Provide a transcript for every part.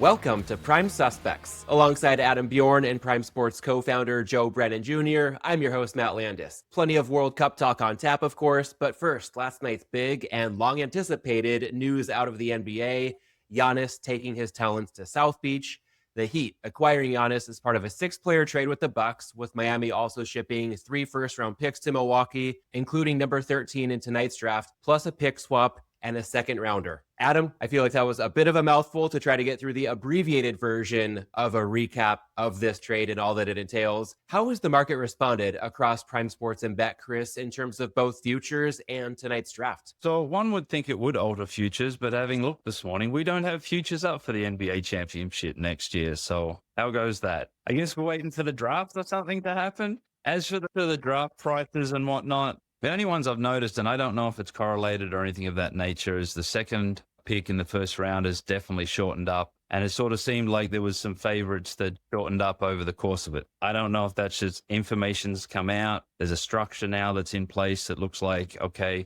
Welcome to Prime Suspects. Alongside Adam Bjorn and Prime Sports co-founder Joe Brennan Jr., I'm your host, Matt Landis. Plenty of World Cup talk on tap, of course, but first, last night's big and long-anticipated news out of the NBA, Giannis taking his talents to South Beach. The Heat acquiring Giannis as part of a 6-player trade with the Bucks, with Miami also shipping 3 first-round picks to Milwaukee, including number 13 in tonight's draft, plus a pick swap and a second rounder. Adam, I feel like that was a bit of a mouthful to try to get through the abbreviated version of a recap of this trade and all that it entails. How has the market responded across Prime Sports and BetCris in terms of both futures and tonight's draft? So one would think it would alter futures, but having looked this morning, we don't have futures up for the NBA championship next year. So how goes that? I guess we're waiting for the draft or something to happen. As for the draft prices and whatnot, the only ones I've noticed, and I don't know if it's correlated or anything of that nature, is the second pick in the first round is definitely shortened up. And it sort of seemed like there was some favorites that shortened up over the course of it. I don't know if that's just information's come out. There's a structure now that's in place that looks like, okay,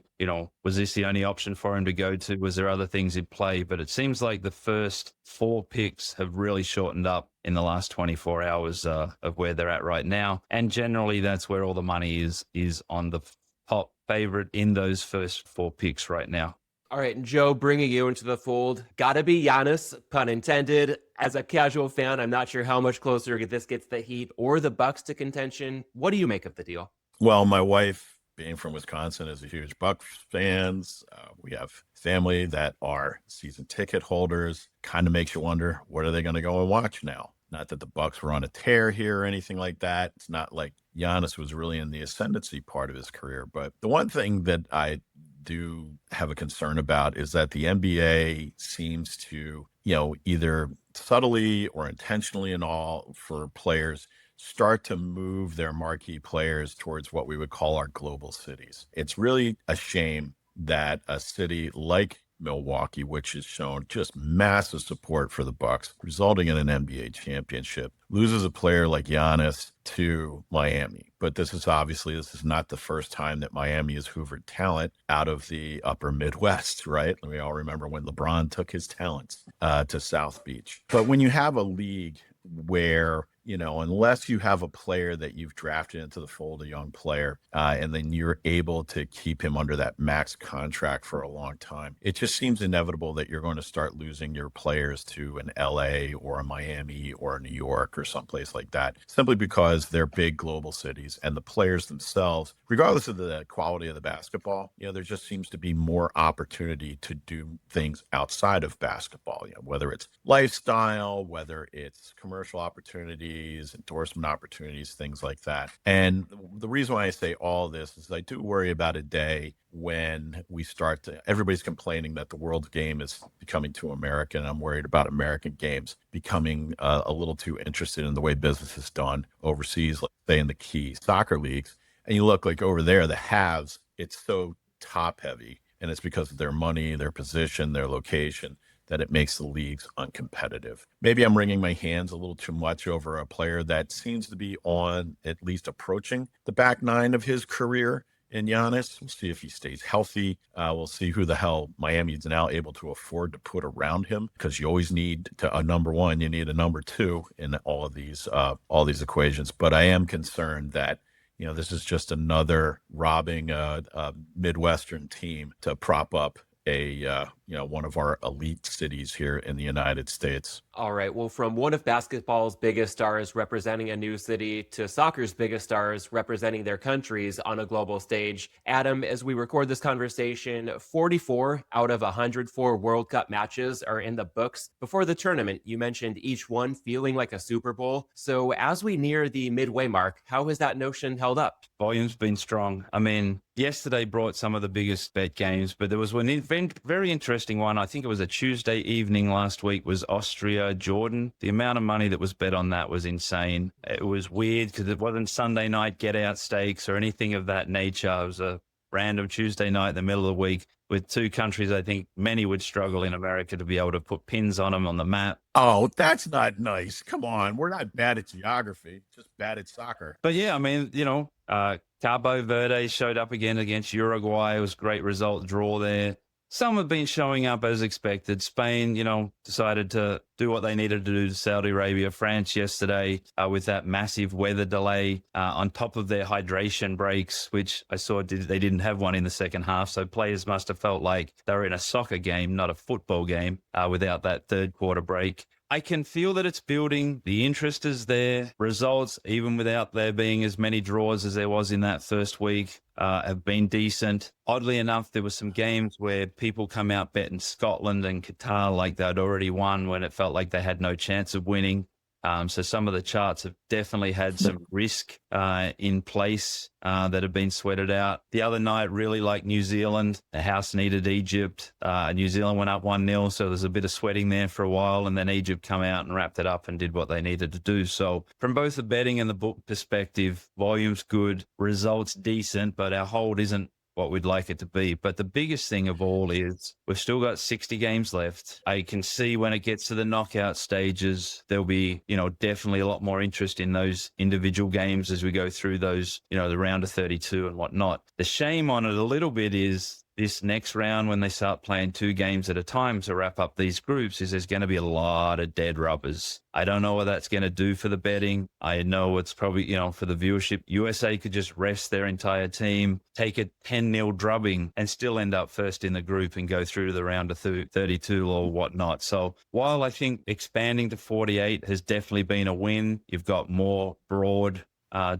was this the only option for him to go to? Was there other things in play? But it seems like the first 4 picks have really shortened up in the last 24 hours of where they're at right now. And generally, that's where all the money is on the top favorite in those first 4 picks right now. All right, and Joe, bringing you into the fold, gotta be Giannis, pun intended. As a casual fan, I'm not sure how much closer this gets the Heat or the Bucks to contention. What do you make of the deal? Well, my wife, being from Wisconsin, is a huge Bucks fans. We have family that are season ticket holders. Kind of makes you wonder, what are they going to go and watch now? Not that the Bucks were on a tear here or anything like that. It's not like Giannis was really in the ascendancy part of his career. But the one thing that I do have a concern about is that the NBA seems to, either subtly or intentionally and all for players, start to move their marquee players towards what we would call our global cities. It's really a shame that a city like Milwaukee, which has shown just massive support for the Bucks, resulting in an NBA championship, loses a player like Giannis to Miami. But this is not the first time that Miami has hoovered talent out of the upper Midwest, right? We all remember when LeBron took his talents to South Beach. But when you have a league where, unless you have a player that you've drafted into the fold, a young player, and then you're able to keep him under that max contract for a long time, it just seems inevitable that you're going to start losing your players to an LA or a Miami or a New York or someplace like that, simply because they're big global cities and the players themselves, regardless of the quality of the basketball, there just seems to be more opportunity to do things outside of basketball, whether it's lifestyle, whether it's commercial opportunities, endorsement opportunities, things like that. And the reason why I say all this is I do worry about a day when everybody's complaining that the world game is becoming too American. I'm worried about American games becoming a little too interested in the way business is done overseas, let's say in the key soccer leagues. And you look like over there, the haves, it's so top heavy, and it's because of their money, their position, their location, that it makes the leagues uncompetitive. Maybe I'm wringing my hands a little too much over a player that seems to be on at least approaching the back 9 of his career in Giannis. We'll see if he stays healthy. We'll see who the hell Miami is now able to afford to put around him, because you always need a number 1. You need a number 2 in all these equations. But I am concerned that this is just another robbing a Midwestern team to prop up one of our elite cities here in the United States. All right. Well, from one of basketball's biggest stars representing a new city to soccer's biggest stars representing their countries on a global stage, Adam, as we record this conversation, 44 out of 104 World Cup matches are in the books. Before the tournament, you mentioned each one feeling like a Super Bowl. So as we near the midway mark, how has that notion held up? Volume's been strong. I mean, yesterday brought some of the biggest bet games, but there was one very interesting one. I think it was a Tuesday evening last week, was Austria-Jordan. The amount of money that was bet on that was insane. It was weird because it wasn't Sunday night get-out stakes or anything of that nature. It was a random Tuesday night in the middle of the week with 2 countries I think many would struggle in America to be able to put pins on them on the map. Oh, that's not nice. Come on. We're not bad at geography, just bad at soccer. But yeah, I mean, Cabo Verde showed up again against Uruguay. It was a great result, draw there. Some have been showing up as expected. Spain, decided to do what they needed to do to Saudi Arabia. France yesterday with that massive weather delay on top of their hydration breaks, which I saw they didn't have one in the second half. So players must have felt like they were in a soccer game, not a football game, without that third quarter break. I can feel that it's building. The interest is there. Results, even without there being as many draws as there was in that first week, have been decent. Oddly enough, there were some games where people come out betting Scotland and Qatar like they'd already won when it felt like they had no chance of winning. So some of the charts have definitely had some risk in place that have been sweated out. The other night, really like New Zealand. The house needed Egypt. New Zealand went up 1-0, so there's a bit of sweating there for a while, and then Egypt come out and wrapped it up and did what they needed to do. So from both the betting and the book perspective, volume's good, results decent, but our hold isn't what we'd like it to be. But the biggest thing of all is we've still got 60 games left. I can see when it gets to the knockout stages, there'll be, definitely a lot more interest in those individual games as we go through those, the round of 32 and whatnot. The shame on it a little bit is this next round, when they start playing 2 games at a time to wrap up these groups, is there's going to be a lot of dead rubbers. I don't know what that's going to do for the betting. I know it's probably, for the viewership, USA could just rest their entire team, take a 10-0 drubbing and still end up first in the group and go through to the round of 32 or whatnot. So while I think expanding to 48 has definitely been a win, you've got more broad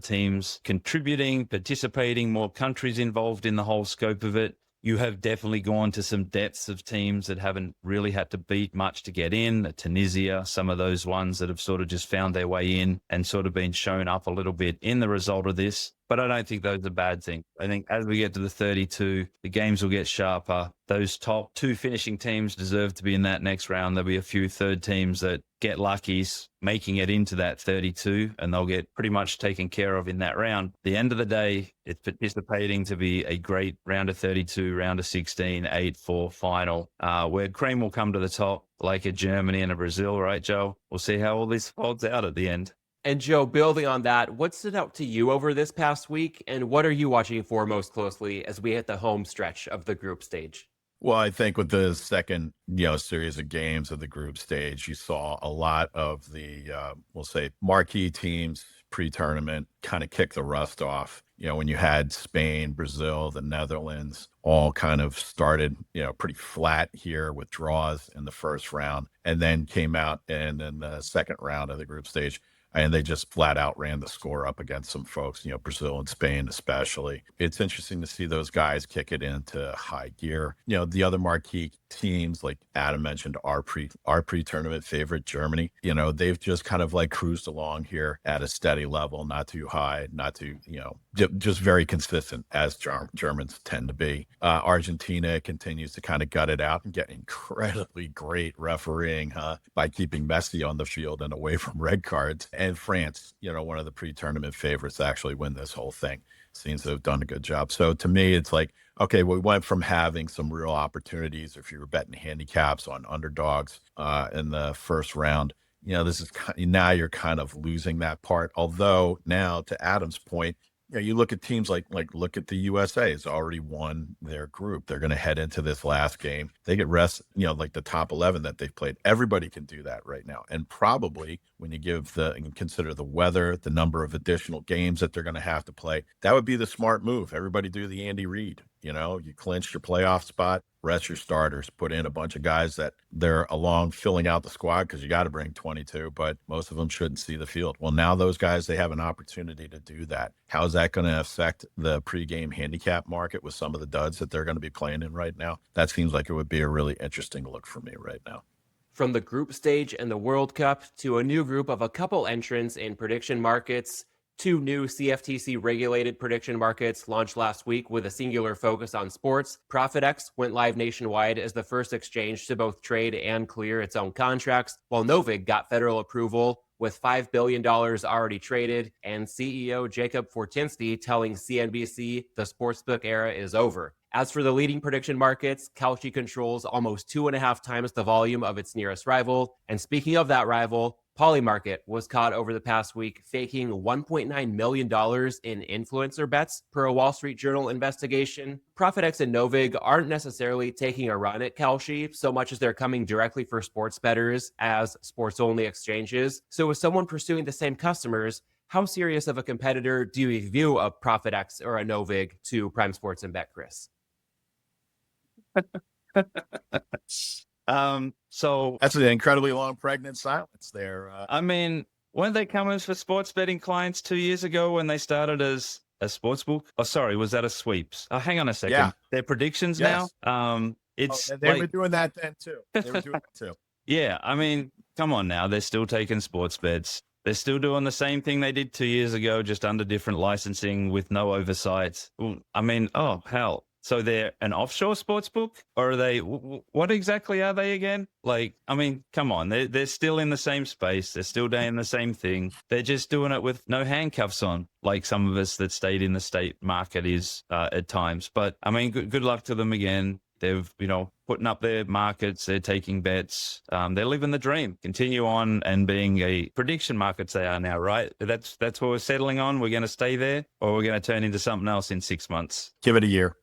teams contributing, participating, more countries involved in the whole scope of it. You have definitely gone to some depths of teams that haven't really had to beat much to get in. Tunisia, some of those ones that have sort of just found their way in and sort of been shown up a little bit in the result of this. But I don't think those are bad things. I think as we get to the 32, the games will get sharper. Those top 2 finishing teams deserve to be in that next round. There'll be a few third teams that get luckies making it into that 32, and they'll get pretty much taken care of in that round. At the end of the day, it's participating to be a great round of 32, round of 16, 8-4 final, where cream will come to the top, like a Germany and a Brazil, right, Joe? We'll see how all this folds out at the end. And Joe, building on that, what stood out to you over this past week, and what are you watching for most closely as we hit the home stretch of the group stage? Well, I think with the second, series of games of the group stage, you saw a lot of the, we'll say, marquee teams pre-tournament kind of kick the rust off. When you had Spain, Brazil, the Netherlands, all kind of started, pretty flat here with draws in the first round, and then came out and in the second round of the group stage, and they just flat out ran the score up against some folks, Brazil and Spain especially. It's interesting to see those guys kick it into high gear. The other marquee teams, like Adam mentioned, our pre-tournament favorite, Germany, they've just kind of like cruised along here at a steady level, not too high, not too, just very consistent, as Germans tend to be. Argentina continues to kind of gut it out and get incredibly great refereeing by keeping Messi on the field and away from red cards. And France, one of the pre-tournament favorites, actually win this whole thing. Seems to have done a good job. So to me, it's like, okay, we went from having some real opportunities, if you were betting handicaps on underdogs in the first round, this is now you're kind of losing that part. Although now, to Adam's point, you look at teams like look at the USA has already won their group. They're going to head into this last game. They get rest, like the top 11 that they've played. Everybody can do that right now. And probably when you consider the weather, the number of additional games that they're going to have to play, that would be the smart move. Everybody do the Andy Reid. You clinch your playoff spot, rest your starters, put in a bunch of guys that they're along filling out the squad because you got to bring 22, but most of them shouldn't see the field. Well, now those guys, they have an opportunity to do that. How is that going to affect the pregame handicap market with some of the duds that they're going to be playing in right now? That seems like it would be a really interesting look for me right now. From the group stage and the World Cup to a new group of a couple entrants in prediction markets, 2 new CFTC-regulated prediction markets launched last week with a singular focus on sports. ProfitX went live nationwide as the first exchange to both trade and clear its own contracts, while Novig got federal approval with $5 billion already traded, and CEO Jacob Fortinsky telling CNBC the sportsbook era is over. As for the leading prediction markets, Kalshi controls almost 2.5 times the volume of its nearest rival. And speaking of that rival, Polymarket was caught over the past week faking $1.9 million in influencer bets per a Wall Street Journal investigation. ProfitX and Novig aren't necessarily taking a run at Kalshi so much as they're coming directly for sports bettors as sports-only exchanges. So with someone pursuing the same customers, how serious of a competitor do you view a ProfitX or a Novig to Prime Sports and Bet, Chris? So That's an incredibly long pregnant silence there. I mean, weren't they coming for sports betting clients 2 years ago when they started as a sports book? Oh, sorry, was that a sweeps? Oh, hang on a second. Yeah. They're predictions Yes. now. It's they were doing that then too. They were doing that too. Yeah, I mean, come on now. They're still taking sports bets. They're still doing the same thing they did 2 years ago, just under different licensing with no oversight. I mean, oh, hell. So they're an offshore sports book, or are they, what exactly are they again? Like, I mean, come on, they're still in the same space. They're still doing the same thing. They're just doing it with no handcuffs on, like some of us that stayed in the state market is at times. But I mean, good luck to them again. They've, putting up their markets, they're taking bets, they're living the dream. Continue on and being a prediction markets they are now, right? That's what we're settling on. We're going to stay there, or we're going to turn into something else in 6 months. Give it a year.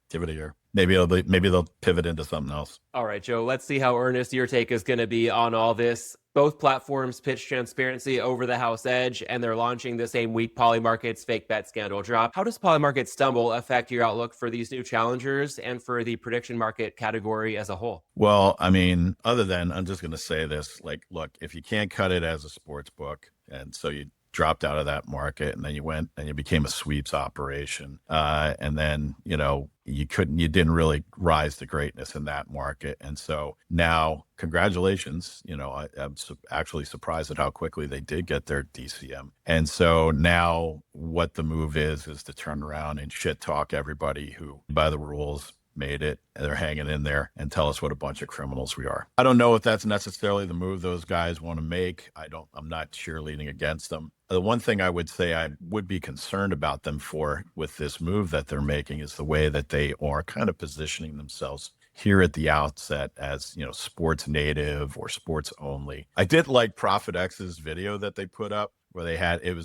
Maybe they'll pivot into something else. All right, Joe, let's see how earnest your take is going to be on all this. Both platforms pitch transparency over the house edge, and they're launching the same week Polymarket's fake bet scandal drop. How does Polymarket stumble affect your outlook for these new challengers and for the prediction market category as a whole? Well, I mean, other than, I'm just going to say this, like, look, if you can't cut it as a sports book, and so you dropped out of that market, and then you went and you became a sweeps operation, and then you didn't really rise to greatness in that market, and so now congratulations, I'm actually surprised at how quickly they did get their DCM, and so now what the move is to turn around and shit talk everybody who by the rules made it, and they're hanging in there, and tell us what a bunch of criminals we are. I don't know if that's necessarily the move those guys want to make. I'm not cheerleading against them. The one thing I would say I would be concerned about them for with this move that they're making is the way that they are kind of positioning themselves here at the outset as, sports native or sports only. I did like ProfitX's video that they put up where it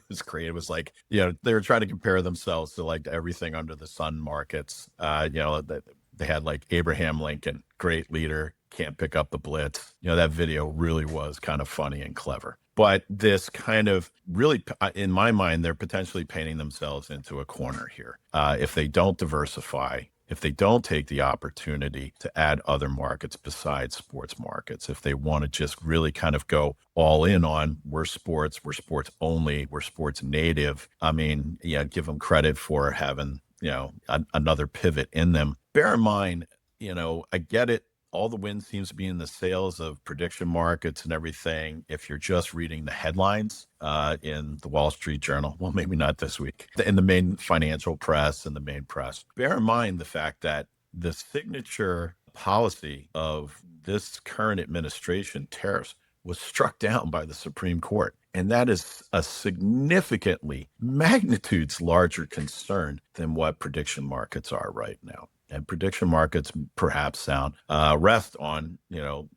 was great. It was like, they were trying to compare themselves to like everything under the sun markets. They had like Abraham Lincoln, great leader, can't pick up the blitz. That video really was kind of funny and clever. But this kind of really, in my mind, they're potentially painting themselves into a corner here. If they don't diversify, if they don't take the opportunity to add other markets besides sports markets, if they want to just really kind of go all in on we're sports only, we're sports native. I mean, give them credit for having, another pivot in them. Bear in mind, I get it. All the wind seems to be in the sails of prediction markets and everything. If you're just reading the headlines in the Wall Street Journal, well, maybe not this week, in the main financial press and the main press, bear in mind the fact that the signature policy of this current administration, tariffs, was struck down by the Supreme Court. And that is a significantly magnitudes larger concern than what prediction markets are right now. And prediction markets perhaps rest on,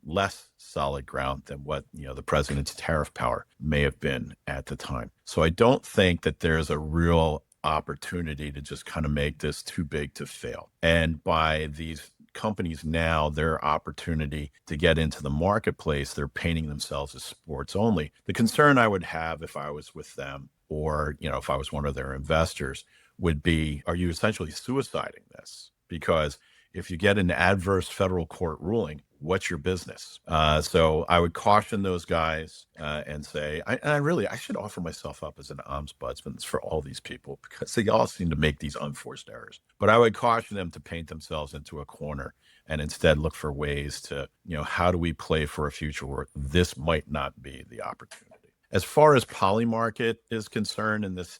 less solid ground than what, the president's tariff power may have been at the time. So I don't think that there's a real opportunity to just kind of make this too big to fail. And by these companies now, their opportunity to get into the marketplace, they're painting themselves as sports only. The concern I would have if I was with them or, if I was one of their investors would be, are you essentially suiciding this? Because if you get an adverse federal court ruling, what's your business? So I would caution those guys and say, I should offer myself up as an ombudsman for all these people because they all seem to make these unforced errors. But I would caution them to paint themselves into a corner and instead look for ways to, how do we play for a future where this might not be the opportunity? As far as Polymarket is concerned in this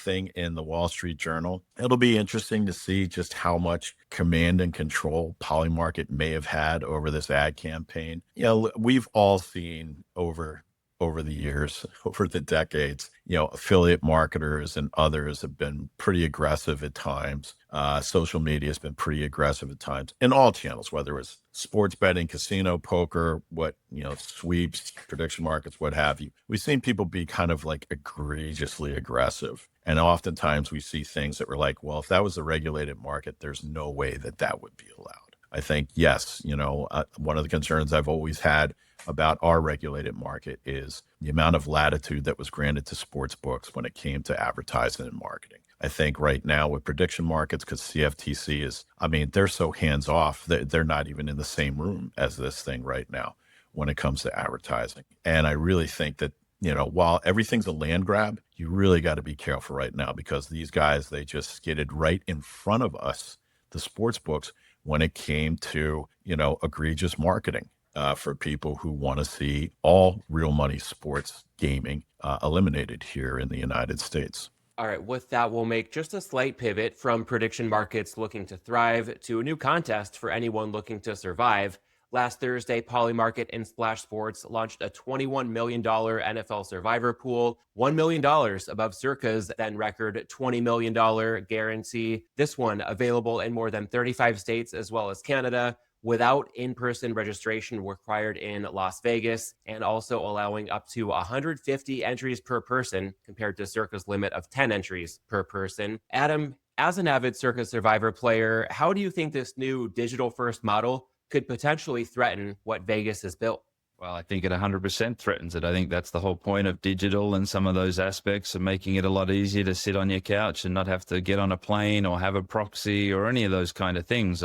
thing in the Wall Street Journal, it'll be interesting to see just how much command and control Polymarket may have had over this ad campaign. We've all seen over over the years, over the decades, affiliate marketers and others have been pretty aggressive at times. Social media has been pretty aggressive at times in all channels, whether it's sports betting, casino, poker, sweeps, prediction markets, what have you. We've seen people be kind of like egregiously aggressive. And oftentimes we see things that were like, well, if that was a regulated market, there's no way that that would be allowed. I think, yes, one of the concerns I've always had about our regulated market is the amount of latitude that was granted to sports books when it came to advertising and marketing. I think right now with prediction markets, because CFTC they're so hands off that they're not even in the same room as this thing right now when it comes to advertising. And I really think that, while everything's a land grab, you really got to be careful right now, because these guys, they just skidded right in front of us, the sports books, when it came to, egregious marketing for people who want to see all real money sports gaming eliminated here in the United States. All right, with that, we'll make just a slight pivot from prediction markets looking to thrive to a new contest for anyone looking to survive. Last Thursday, Polymarket and Splash Sports launched a $21 million NFL Survivor pool, $1 million above Circa's then record $20 million guarantee. This one available in more than 35 states as well as Canada, without in-person registration required in Las Vegas, and also allowing up to 150 entries per person compared to Circa's limit of 10 entries per person. Adam, as an avid Circa Survivor player, how do you think this new digital-first model could potentially threaten what Vegas has built? Well, I think it 100% threatens it. I think that's the whole point of digital and some of those aspects of making it a lot easier to sit on your couch and not have to get on a plane or have a proxy or any of those kind of things.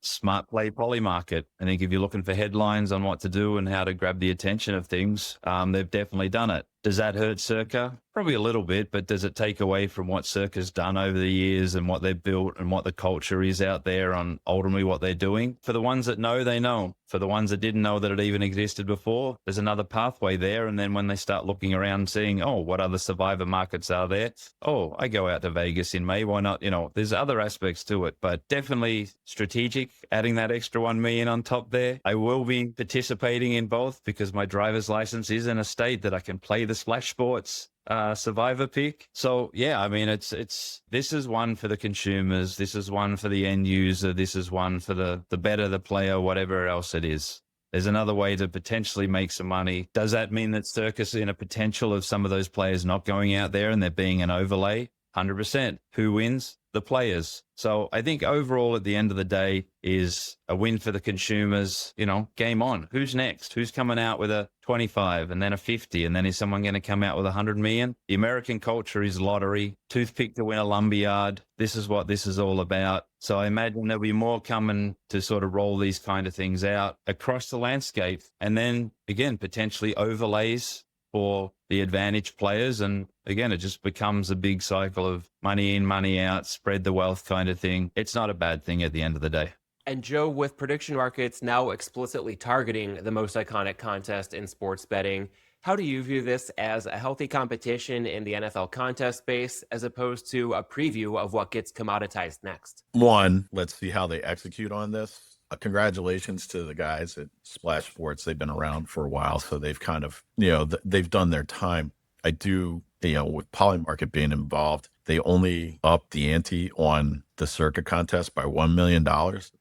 Smart play Polymarket. I think if you're looking for headlines on what to do and how to grab the attention of things, they've definitely done it. Does that hurt Circa? Probably a little bit, but does it take away from what Circa's done over the years and what they've built and what the culture is out there on ultimately what they're doing? For the ones that know, they know. For the ones that didn't know that it even existed before, there's another pathway there. And then when they start looking around seeing, what other survivor markets are there? Oh, I go out to Vegas in May. Why not? There's other aspects to it, but definitely strategic, adding that extra 1 million on top there. I will be participating in both because my driver's license is in a state that I can play the Splash Sports Survivor pick. So yeah, it's this is one for the consumers, this is one for the end user, this is one for the better the player, whatever else it is. There's another way to potentially make some money. Does that mean that Circus in a potential of some of those players not going out there and there being an overlay? 100%. Who wins? The players. So I think overall at the end of the day is a win for the consumers. Game on. Who's next? Who's coming out with a 25 and then a 50? And then is someone going to come out with 100 million? The American culture is lottery, toothpick to win a lumberyard. This is what this is all about. So I imagine there'll be more coming to sort of roll these kind of things out across the landscape. And then again, potentially overlays for the advantage players. And again, it just becomes a big cycle of money in, money out, spread the wealth kind of thing. It's not a bad thing at the end of the day. And Joe, with prediction markets now explicitly targeting the most iconic contest in sports betting, how do you view this as a healthy competition in the NFL contest space as opposed to a preview of what gets commoditized next? One, let's see how they execute on this. Congratulations to the guys at Splash Sports. They've been around for a while, so they've kind of, they've done their time. I do, with Polymarket being involved, they only upped the ante on the Circa contest by $1 million.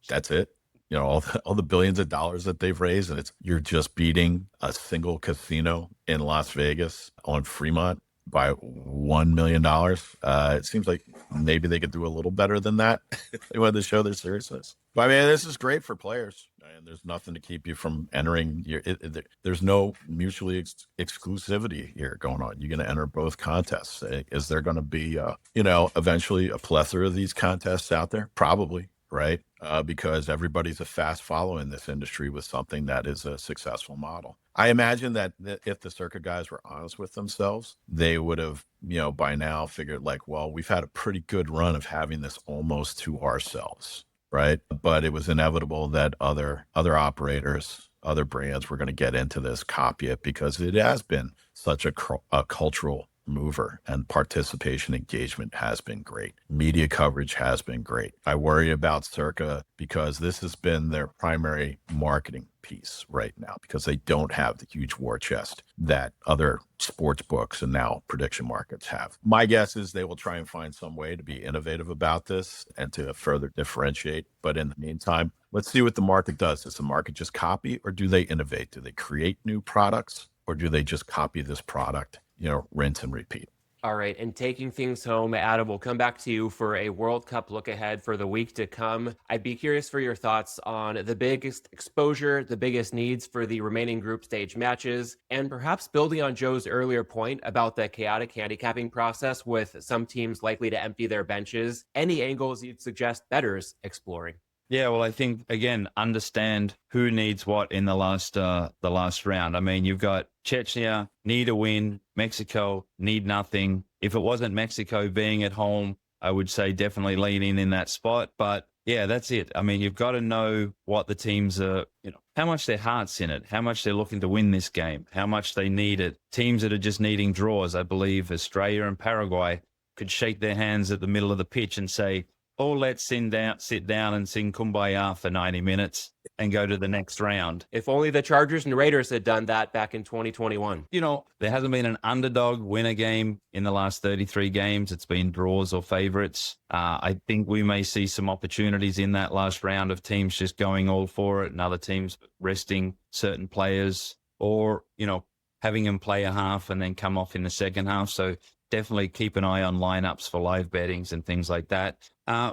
That's it. All the billions of dollars that they've raised, and you're just beating a single casino in Las Vegas on Fremont by $1 million. It seems like maybe they could do a little better than that if they wanted to show their seriousness. But this is great for players, and there's nothing to keep you from entering. There's no mutually exclusivity here going on. You're going to enter both contests. Is there going to be, eventually a plethora of these contests out there? Probably, right? Because everybody's a fast follow in this industry with something that is a successful model. I imagine that if the Circa guys were honest with themselves, they would have, by now figured we've had a pretty good run of having this almost to ourselves, right? But it was inevitable that other operators, other brands were going to get into this, copy it, because it has been such a cultural mover, and participation engagement has been great. Media coverage has been great. I worry about Circa because this has been their primary marketing piece right now because they don't have the huge war chest that other sports books and now prediction markets have. My guess is they will try and find some way to be innovative about this and to further differentiate. But in the meantime, let's see what the market does. Does the market just copy, or do they innovate? Do they create new products, or do they just copy this product, rinse and repeat? All right, and taking things home, Adam, we'll come back to you for a World Cup look ahead for the week to come. I'd be curious for your thoughts on the biggest exposure, the biggest needs for the remaining group stage matches, and perhaps building on Joe's earlier point about the chaotic handicapping process with some teams likely to empty their benches. Any angles you'd suggest bettors exploring? Yeah, well, I think, again, understand who needs what in the last round. I mean, you've got Chechnya, need a win. Mexico, need nothing. If it wasn't Mexico being at home, I would say definitely lean in that spot. But yeah, that's it. I mean, you've got to know what the teams are, how much their heart's in it, how much they're looking to win this game, how much they need it. Teams that are just needing draws, I believe Australia and Paraguay could shake their hands at the middle of the pitch and say, oh, let's sit down and sing Kumbaya for 90 minutes and go to the next round. If only the Chargers and Raiders had done that back in 2021. There hasn't been an underdog win a game in the last 33 games. It's been draws or favorites. I think we may see some opportunities in that last round of teams just going all for it and other teams resting certain players or, having them play a half and then come off in the second half. So definitely keep an eye on lineups for live bettings and things like that.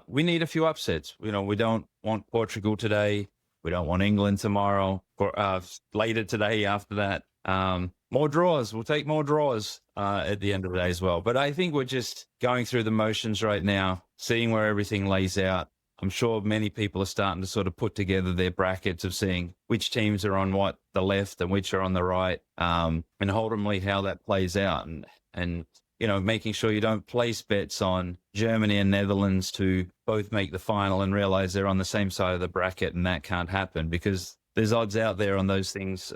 We need a few upsets. We don't want Portugal today. We don't want England tomorrow or later today after that. More draws. We'll take more draws at the end of the day as well. But I think we're just going through the motions right now, seeing where everything lays out. I'm sure many people are starting to sort of put together their brackets of seeing which teams are on the left and which are on the right, and ultimately how that plays out. And making sure you don't place bets on Germany and Netherlands to both make the final and realize they're on the same side of the bracket, and that can't happen because there's odds out there on those things.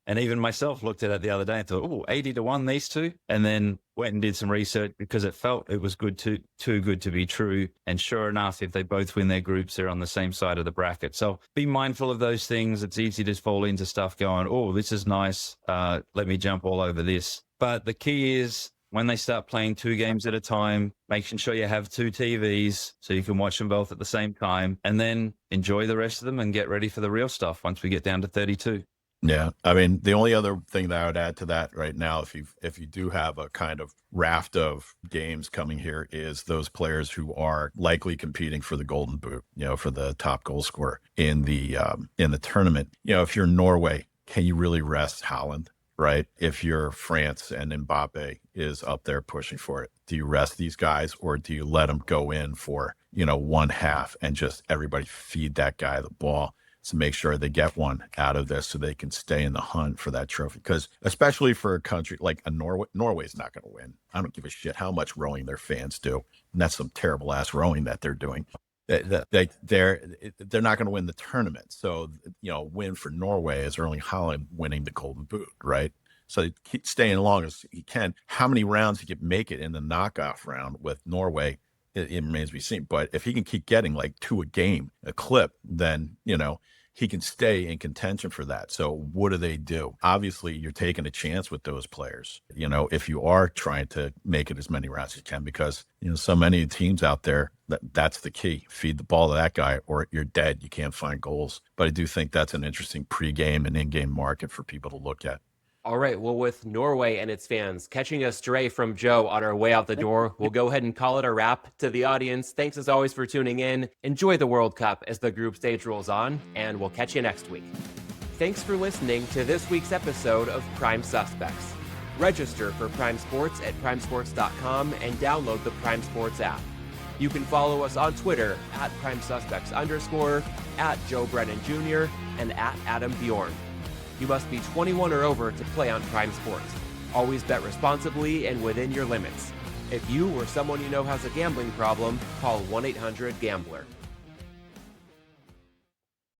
And even myself looked at it the other day and thought, 80-1, these two. And then went and did some research because it felt it was too good to be true. And sure enough, if they both win their groups, they're on the same side of the bracket. So be mindful of those things. It's easy to fall into stuff going, this is nice. Let me jump all over this. But the key is, when they start playing 2 games at a time, making sure you have 2 TVs so you can watch them both at the same time, and then enjoy the rest of them and get ready for the real stuff once we get down to 32. Yeah. I mean, the only other thing that I would add to that right now, if you do have a kind of raft of games coming here, is those players who are likely competing for the Golden Boot, for the top goal scorer in the tournament. If you're Norway, can you really rest Haaland? Right? If you're France and Mbappe is up there pushing for it, do you rest these guys or do you let them go in for, one half and just everybody feed that guy the ball to make sure they get one out of this so they can stay in the hunt for that trophy? Because especially for a country like Norway's not going to win. I don't give a shit how much rowing their fans do. And that's some terrible ass rowing that they're doing. They're not going to win the tournament. So, win for Norway is Erling Haaland winning the Golden Boot, right? So keep staying as long as he can. How many rounds he can make it in the knockoff round with Norway, it remains to be seen. But if he can keep getting like 2 a game, a clip, then, he can stay in contention for that. So what do they do? Obviously, you're taking a chance with those players, if you are trying to make it as many rounds as you can, because, so many teams out there, that's the key. Feed the ball to that guy or you're dead. You can't find goals. But I do think that's an interesting pregame and in-game market for people to look at. All right, well, with Norway and its fans catching a stray from Joe on our way out the door, we'll go ahead and call it a wrap. To the audience, thanks as always for tuning in. Enjoy the World Cup as the group stage rolls on, and we'll catch you next week. Thanks for listening to this week's episode of Prime Suspects. Register for Prime Sports at primesports.com and download the Prime Sports app. You can follow us on Twitter at @PrimeSuspects_, at Joe Brennan Jr., and at Adam Bjorn. You must be 21 or over to play on Prime Sports. Always bet responsibly and within your limits. If you or someone you know has a gambling problem, call 1-800-GAMBLER.